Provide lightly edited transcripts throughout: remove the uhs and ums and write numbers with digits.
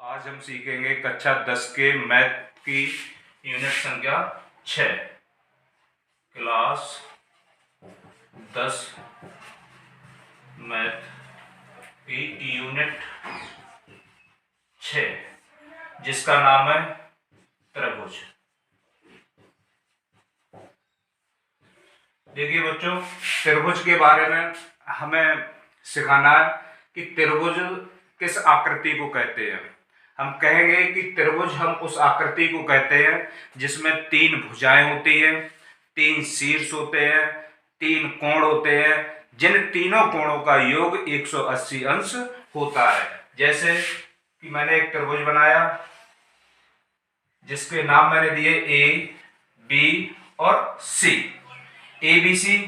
आज हम सीखेंगे कक्षा 10 के मैथ की यूनिट संख्या 6। क्लास 10 मैथ की यूनिट 6 जिसका नाम है त्रिभुज। देखिए बच्चों, त्रिभुज के बारे में हमें सिखाना है कि त्रिभुज किस आकृति को कहते हैं। हम कहेंगे कि त्रिभुज हम उस आकृति को कहते हैं जिसमें 3 भुजाएं होती हैं, 3 शीर्ष होते हैं, 3 कोण होते हैं, जिन तीनों कोणों का योग 180 अंश होता है। जैसे कि मैंने एक त्रिभुज बनाया जिसके नाम मैंने दिए ए, बी और सी। ए बी सी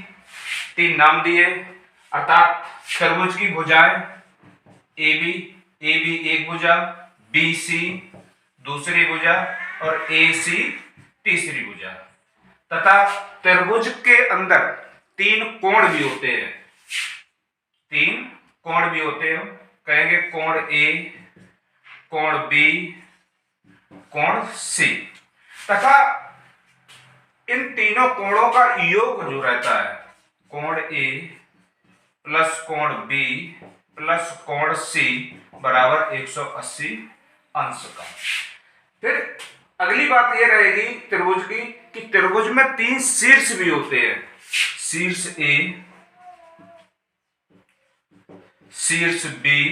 3 नाम दिए, अर्थात त्रिभुज की भुजाएं ए बी एक भुजा, बी सी दूसरी भुजा और ए सी तीसरी भुजा। तथा त्रिभुज के अंदर 3 कोण भी होते हैं। 3 कोण भी होते हैं, कहेंगे कोण ए, कोण बी, कोण सी। तथा इन तीनों कोणों का योग जो रहता है, कोण ए प्लस कोण बी प्लस कोण सी बराबर 180 अंश का। फिर अगली बात यह रहेगी त्रिभुज की कि त्रिभुज में 3 शीर्ष भी होते हैं। शीर्ष ए, शीर्ष बी,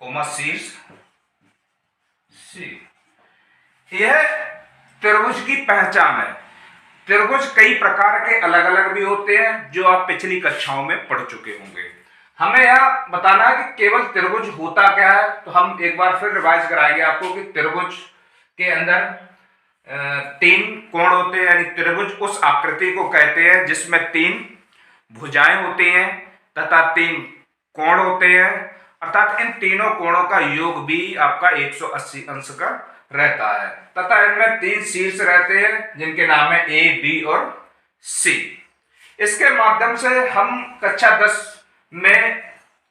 कोमा शीर्ष सी। यह त्रिभुज की पहचान है। त्रिभुज कई प्रकार के अलग अलग भी होते हैं जो आप पिछली कक्षाओं में पढ़ चुके होंगे। हमें यह बताना है कि केवल त्रिभुज होता क्या है, तो हम एक बार फिर रिवाइज कराएंगे आपको कि त्रिभुज के अंदर 3 कोण होते हैं, यानी त्रिभुज उस आकृति को कहते हैं जिसमें 3 भुजाएं होती हैं तथा 3 कोण होते हैं, अर्थात इन तीनों कोणों का योग भी आपका 180 अंश का रहता है। तथा इनमें 3 शीर्ष रहते हैं जिनके नाम है ए, बी और सी। इसके माध्यम से हम कक्षा 10 में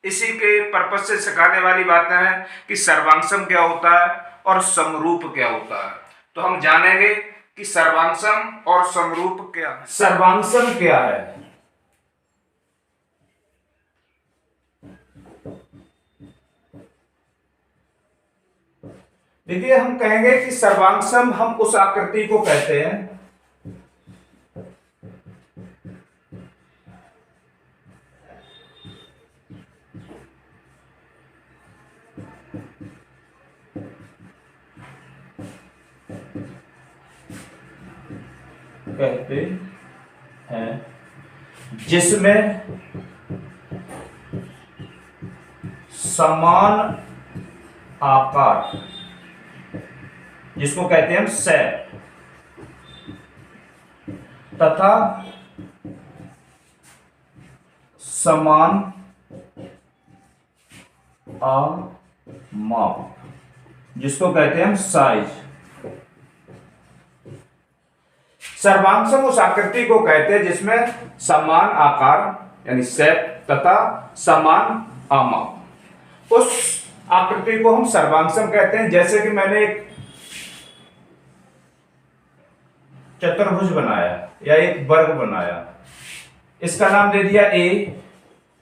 इसी के पर्पस से सिखाने वाली बातें हैं कि सर्वांगसम क्या होता है और समरूप क्या होता है। तो हम जानेंगे कि सर्वांगसम और समरूप क्या है। सर्वांगसम क्या है? देखिए, हम कहेंगे कि सर्वांगसम हम उस आकृति को कहते हैं जिसमें समान आकार, जिसको कहते हैं हम सेट, तथा समान माप, जिसको कहते हैं हम साइज। सर्वांगसम उस आकृति को कहते हैं जिसमें समान आकार यानी सेट तथा समान आमाप, उस आकृति को हम सर्वांगसम कहते हैं। जैसे कि मैंने एक चतुर्भुज बनाया या एक वर्ग बनाया, इसका नाम दे दिया ए,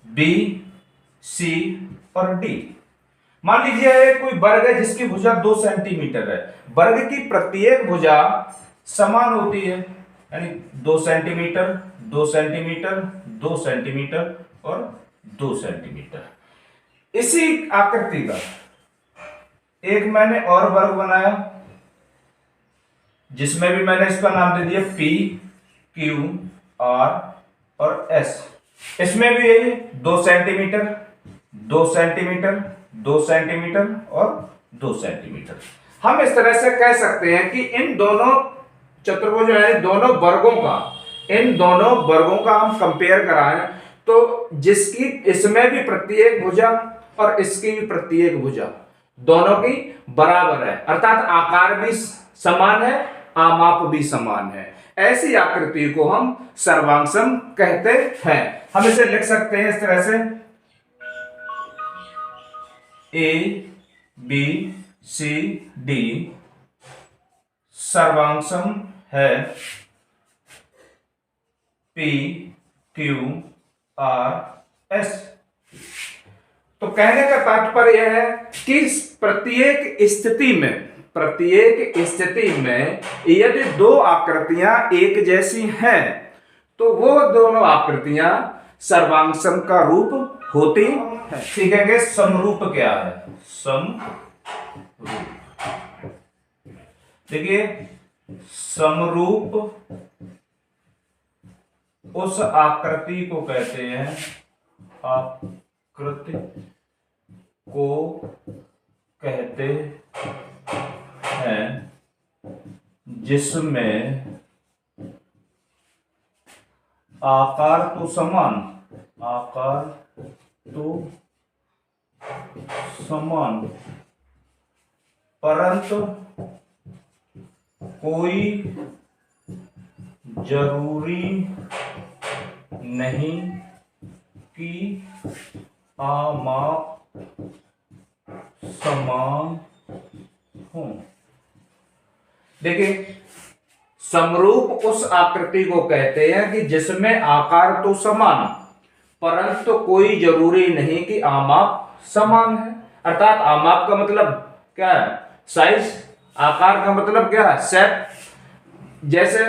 बी, सी और डी। मान लीजिए एक कोई वर्ग है जिसकी भुजा 2 सेंटीमीटर है। वर्ग की प्रत्येक भुजा समान होती है, यानी 2 सेंटीमीटर, 2 सेंटीमीटर, 2 सेंटीमीटर और 2 सेंटीमीटर। इसी आकृति का एक मैंने और वर्ग बनाया जिसमें भी मैंने इसका नाम दे दिया पी, क्यू, आर और एस। इसमें भी यही 2 सेंटीमीटर, 2 सेंटीमीटर, 2 सेंटीमीटर और 2 सेंटीमीटर। हम इस तरह से कह सकते हैं कि इन दोनों चतुर्भुज यानी दोनों वर्गों का, इन दोनों वर्गों का हम कंपेयर कराएं तो जिसकी इसमें भी प्रत्येक भुजा और इसकी भी प्रत्येक भुजा दोनों की बराबर है, अर्थात आकार भी समान है, आमाप भी समान है, ऐसी आकृति को हम सर्वांगसम कहते हैं। हम इसे लिख सकते हैं इस तरह से ए बी सी डी सर्वांगसम है पी क्यू आर एस। तो कहने का तात्पर्य है कि प्रत्येक स्थिति में यदि दो आकृतियां एक जैसी हैं तो वो दोनों आकृतियां सर्वांगसम का रूप होती है। सीखेंगे समरूप क्या है। समरूप, देखिए समरूप उस आकृति को कहते हैं, आकृति को कहते हैं जिसमें आकार तो समान, परंतु कोई जरूरी नहीं कि आमाप समान हो। देखिए समरूप उस आकृति को कहते हैं कि जिसमें आकार तो समान परंतु कोई जरूरी नहीं कि आमाप समान है। अर्थात आमाप का मतलब क्या है? साइज। आकार का मतलब क्या है? शेप। जैसे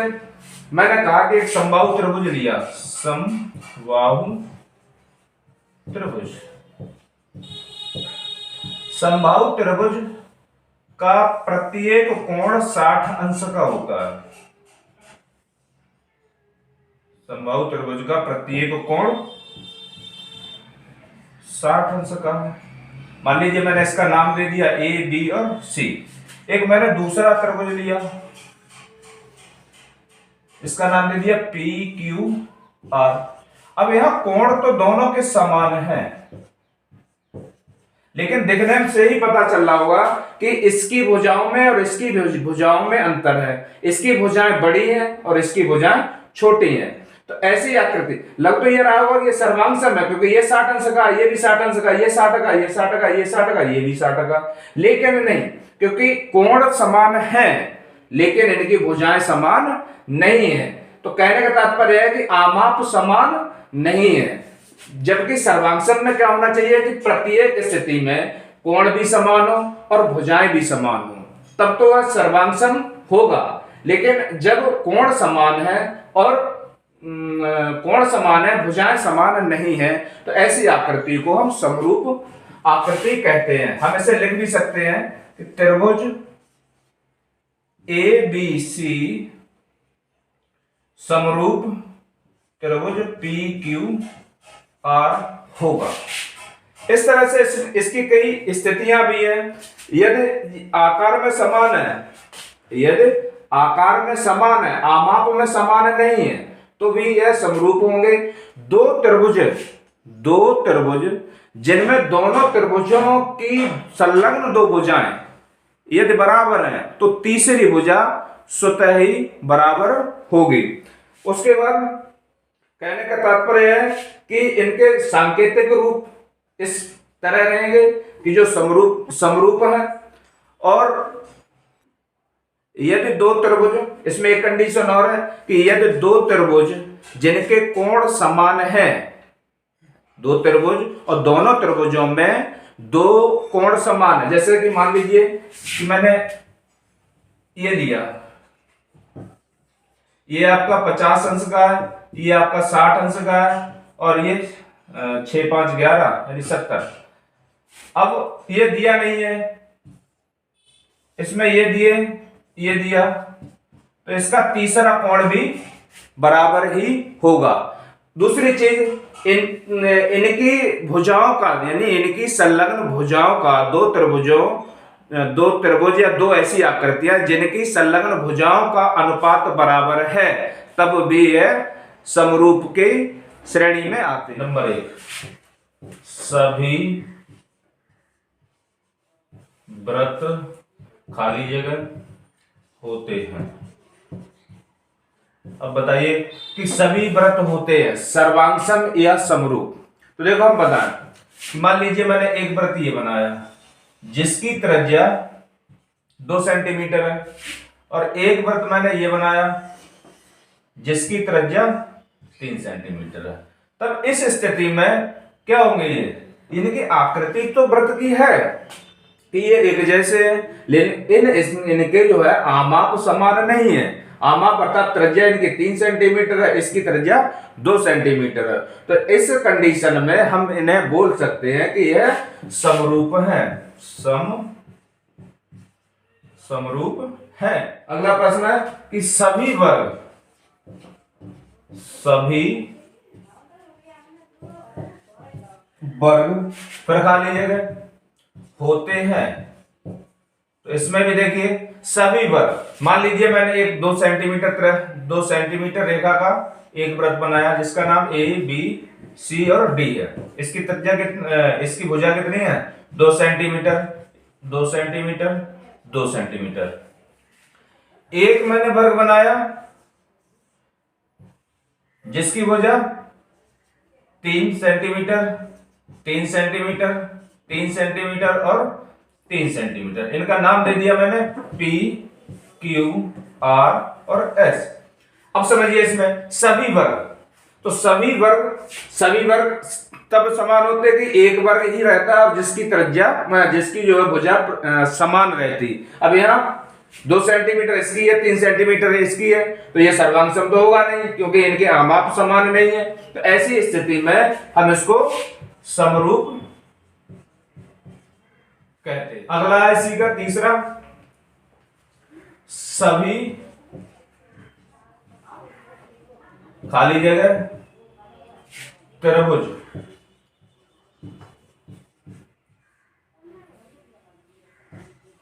मैंने कहा कि एक समबाहु त्रिभुज लिया, समबाहु त्रिभुज, समबाहु त्रिभुज का प्रत्येक कोण 60 अंश का होता है। समबाहु त्रिभुज का प्रत्येक कोण 60 अंश का है। मान लीजिए मैंने इसका नाम दे दिया ए बी और सी। एक मैंने दूसरा त्रिभुज लिया, इसका नाम दे दिया पी क्यू आर। अब यहां कोण तो दोनों के समान हैं, लेकिन दिखने से ही पता चल रहा होगा कि इसकी भुजाओं में और इसकी भुजाओं में अंतर है। इसकी भुजाएं बड़ी हैं और इसकी भुजाएं छोटी हैं। तो ऐसी आकृति लग तो ये रहा होगा ये सर्वांगसम है, क्योंकि ये 60 अंश का, ये भी 60 अंश का, ये 60 का, ये 60 का, ये 60 का, ये भी 60 का। लेकिन नहीं, क्योंकि कोण समान है लेकिन इनकी भुजाएं समान नहीं है। तो कहने का तात्पर्य है कि आमाप समान नहीं है। जबकि सर्वांगसम में क्या होना चाहिए कि प्रत्येक स्थिति में कोण भी समान हो और भुजाएं भी समान हो, तब तो वह सर्वांगसम होगा। लेकिन जब कोण समान है और भुजाएं समान नहीं है तो ऐसी आकृति को हम समरूप आकृति कहते हैं। हम इसे लिख भी सकते हैं कि त्रिभुज ए बी सी समरूप त्रिभुज पी क्यू आर होगा। इस तरह से इसकी कई स्थितियां भी हैं। यदि आकार में समान है, आमाप में समान नहीं है, तो भी यह समरूप होंगे। दो त्रिभुज जिनमें दोनों त्रिभुजों की संलग्न दो भुजाएं यदि बराबर हैं तो तीसरी भुजा स्वतः ही बराबर होगी। उसके बाद कहने का तात्पर्य है कि इनके सांकेतिक रूप इस तरह रहेंगे कि जो समरूप है। और यदि दो त्रिभुज, इसमें एक कंडीशन और है कि यदि दो त्रिभुज जिनके कोण समान है, दो त्रिभुज और दोनों त्रिभुजों में दो कोण समान है। जैसे कि मान लीजिए कि मैंने ये लिया, ये आपका 50 अंश का है, ये आपका 60 अंश का है और ये 6 5 11 यानी 70। अब ये दिया नहीं है, इसमें ये दिया, तो इसका तीसरा कोण भी बराबर ही होगा। दूसरी चीज, इनकी भुजाओं का यानी इनकी संलग्न भुजाओं का दो त्रिभुज या दो ऐसी आकृतियां जिनकी संलग्न भुजाओं का अनुपात बराबर है, तब भी यह समरूप के श्रेणी में आते हैं। नंबर 1, सभी वृत्त खाली जगह होते हैं। अब बताइए कि सभी वृत्त होते हैं सर्वांगसम या समरूप। तो देखो हम बताएं, मान लीजिए मैंने एक वृत्त ये बनाया जिसकी त्रिज्या 2 सेंटीमीटर है, और एक वृत्त मैंने ये बनाया जिसकी त्रिज्या 3 सेंटीमीटर है। तब इस स्थिति में क्या होंगे ये, इनकी आकृति तो वृत्त की है कि ये एक जैसे है, लेकिन इनके जो है आमाप समान नहीं है। आमाप अर्थात त्रिज्या इनकी 3 सेंटीमीटर है, इसकी त्रिज्या 2 सेंटीमीटर है। तो इस कंडीशन में हम इन्हें बोल सकते हैं कि यह समरूप है, समरूप है। अगला प्रश्न है कि सभी वर्ग फिर खा लीजिएगा होते हैं। तो इसमें भी देखिए सभी वर्ग, मान लीजिए मैंने एक 2 सेंटीमीटर रेखा का एक वृत्त बनाया जिसका नाम ए बी सी और डी है। इसकी त्रिज्या इसकी भुजा कितनी है, 2 सेंटीमीटर 2 सेंटीमीटर 2 सेंटीमीटर। एक मैंने वर्ग बनाया जिसकी भुजा 3 सेंटीमीटर 3 सेंटीमीटर 3 सेंटीमीटर और 3 सेंटीमीटर। इनका नाम दे दिया मैंने P Q R और S। अब समझिए इसमें सभी वर्ग, तो सभी वर्ग तब समान होते कि एक वर्ग ही रहता है और जिसकी जो है भुजा समान रहती। अब यहाँ 2 सेंटीमीटर इसकी है, 3 सेंटीमीटर इसकी है, तो ये सर्वांग सम तो होगा नहीं क्योंकि इनके आमाप समान नहीं है। तो ऐसी स्थिति में हम इसको समरूप कहते हैं। अगला है इसी का तीसरा, सभी खाली जगह त्रिभुज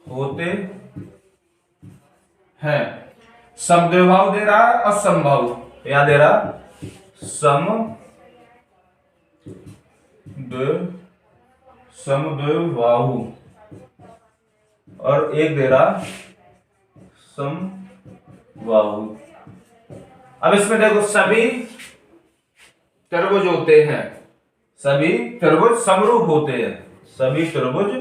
होते हैं। समद्विबाहु दे रहा है और समबाहु, क्या दे रहा, समद्विबाहु और एक दे रहा समबाहु। अब इसमें देखो सभी त्रिभुज होते हैं, सभी त्रिभुज समरूप होते हैं, सभी त्रिभुज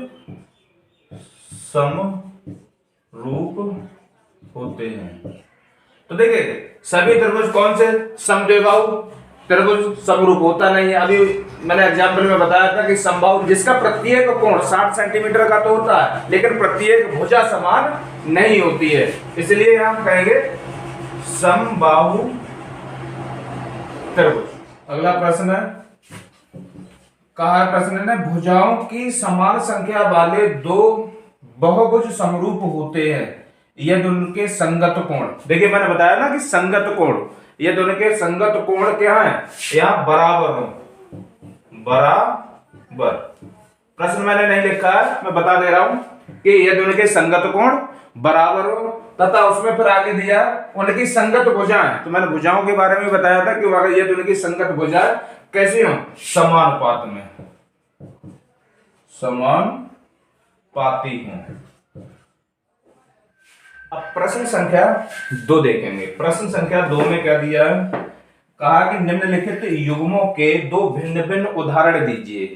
समरूप होते हैं। तो देखिए सभी त्रिभुज कौन से, समद्विबाहु त्रिभुज समरूप होता नहीं है। अभी मैंने एग्जाम्पल में बताया था कि समबाहु जिसका प्रत्येक कोण 60 सेंटीमीटर का तो होता है लेकिन प्रत्येक भुजा समान नहीं होती है, इसलिए हम कहेंगे समबाहु त्रिभुज। अगला प्रश्न है, कहा प्रश्न ने भुजाओं की समान संख्या वाले दो बहुभुज समरूप होते हैं यदि उनके संगत कोण, देखिए मैंने बताया ना कि संगत कोण, यदि उनके संगत कोण क्या है, यहां बराबर हो, बराबर। प्रश्न मैंने नहीं लिखा है, मैं बता दे रहा हूं कि यदि उनके संगत कोण बराबर हो तथा उसमें फिर आगे दिया उनकी संगत भुजाएं। तो मैंने भुजाओं के बारे में बताया था कि अगर यदि उनकी संगत भुजाएं कैसी हो, समानुपात में, समानुपाती हो। अब प्रश्न संख्या 2 देखेंगे। प्रश्न संख्या 2 में क्या दिया है, कहा कि निम्नलिखित युग्मों के 2 भिन्न भिन्न उदाहरण दीजिए।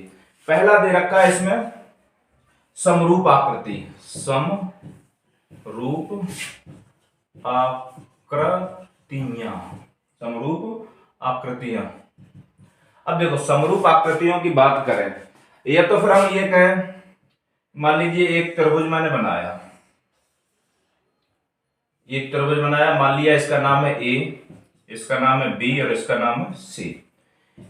पहला दे रखा है इसमें समरूप आकृति, समरूप आकृतियां, समरूप आकृतियां। अब देखो समरूप आकृतियों की बात करें, या तो फिर हम ये कहें, मान लीजिए एक त्रिभुज मैंने बनाया, एक त्रिभुज बनाया, मान लिया इसका नाम है ए, इसका नाम है बी और इसका नाम है सी।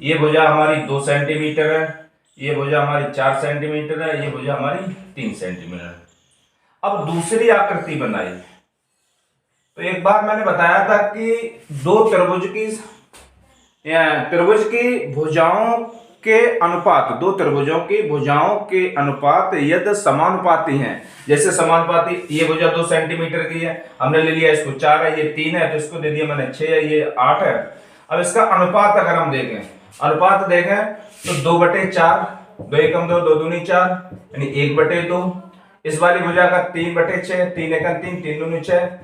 ये भुजा हमारी 2 सेंटीमीटर है, ये भुजा हमारी 4 सेंटीमीटर है, ये भुजा हमारी 3 सेंटीमीटर है। अब दूसरी आकृति बनाई, तो एक बार मैंने बताया था कि त्रिभुज की भुजाओं के अनुपात, 2 त्रिभुजों की भुजाओं के अनुपात यदि समानुपाती हैं, जैसे समानुपाती, ये भुजा 2 सेंटीमीटर की है, हमने ले लिया इसको 4 है, ये 3 है, तो इसको दे दिया मैंने 6 है, ये 8 है। अब इसका अनुपात अगर हम देखें, अनुपात देखें तो 2/4, 2 एकम 2, 2 दूनी 4, यानी 1/2। इस वाली भुजा का 3/6, 3 एकम 3, 3 दूनी 6,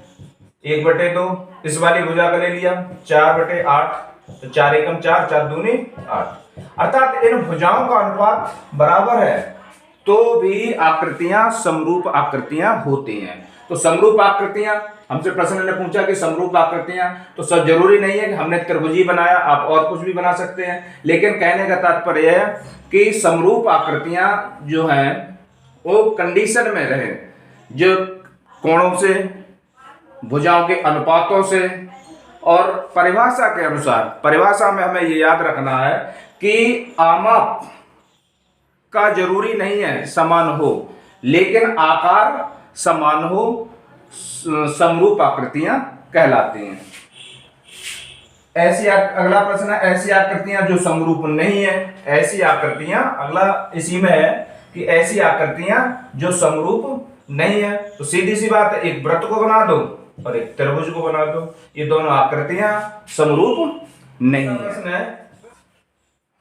1/2। इस वाली भुजा का ले लिया 4/8, तो 4 एकम 4, 4 दूनी 8। अर्थात इन भुजाओं का अनुपात बराबर है तो भी आकृतियां समरूप आकृतियां होती हैं। तो समरूप आकृतियां, हमसे प्रश्न ने पूछा कि समरूप आकृतियां, तो सब जरूरी नहीं है कि हमने त्रिभुज ही बनाया, आप और कुछ भी बना सकते हैं, लेकिन कहने का तात्पर्य है कि समरूप आकृतियां जो हैं वो कंडीशन में रहे, जो कोणों से, भुजाओं के अनुपातों से और परिभाषा के अनुसार। परिभाषा में हमें ये याद रखना है कि आमाप का जरूरी नहीं है समान हो, लेकिन आकार समान हो, समरूप आकृतियां कहलाती हैं। ऐसी अगला प्रश्न है, ऐसी आकृतियां जो समरूप नहीं है, ऐसी आकृतियां, अगला इसी में है कि ऐसी आकृतियां जो समरूप नहीं है। तो सीधी सी बात है, एक वृत्त को बना दो और एक त्रिभुज को बना दो, ये दोनों आकृतियां समरूप नहीं है। प्रश्न है,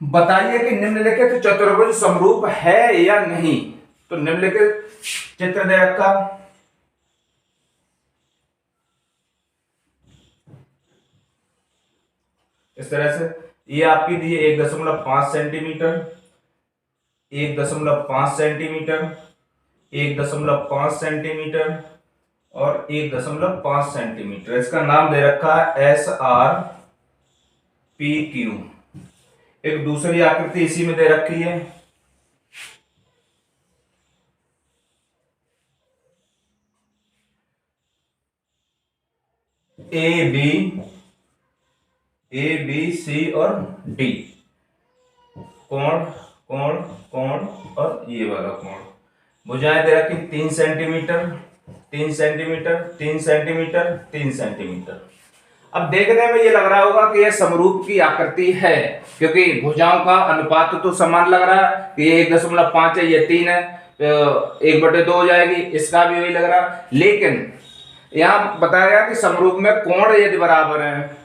बताइए कि निम्नलिखित चतुर्भुज समरूप है या नहीं। तो निम्नलिखित चित्र दे रखा, इस तरह से, ये आपकी दी 1.5 सेंटीमीटर, 1.5 सेंटीमीटर, 1.5 सेंटीमीटर और 1.5 सेंटीमीटर। इसका नाम दे रखा है SRPQ। एक दूसरी आकृति इसी में दे रखी है, ए बी सी और डी, कोण कोण कोण और ये वाला कोण। भुजाएं दे रखी 3 सेंटीमीटर, 3 सेंटीमीटर, 3 सेंटीमीटर, 3 सेंटीमीटर। अब देखने में ये लग रहा होगा कि यह समरूप की आकृति है, क्योंकि भुजाओं का अनुपात तो समान लग रहा है कि ये 1.5 है, ये 3 है, 1/2 हो जाएगी, इसका भी वही लग रहा है। लेकिन यहाँ बताया गया कि समरूप में कोण यदि बराबर है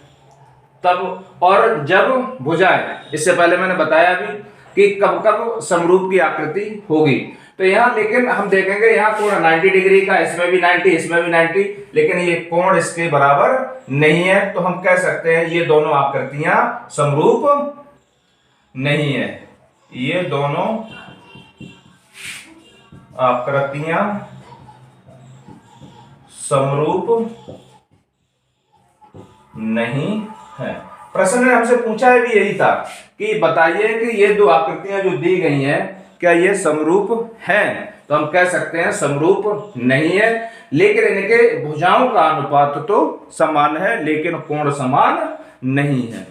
तब, और जब भुजाएं, इससे पहले मैंने बताया भी कि कब कब समरूप की आकृति होगी। तो यहाँ लेकिन हम देखेंगे यहाँ कोण 90 डिग्री का, इसमें भी 90, इसमें भी 90, लेकिन ये कोण इसके बराबर नहीं है। तो हम कह सकते हैं ये दोनों आकृतियां समरूप नहीं है, ये दोनों आकृतियां समरूप नहीं है। प्रश्न ने हमसे पूछा है भी यही था कि बताइए कि ये दो आकृतियां जो दी गई हैं क्या ये समरूप हैं। तो हम कह सकते हैं समरूप नहीं है, लेकिन इनके भुजाओं का अनुपात तो समान है, लेकिन कोण समान नहीं है।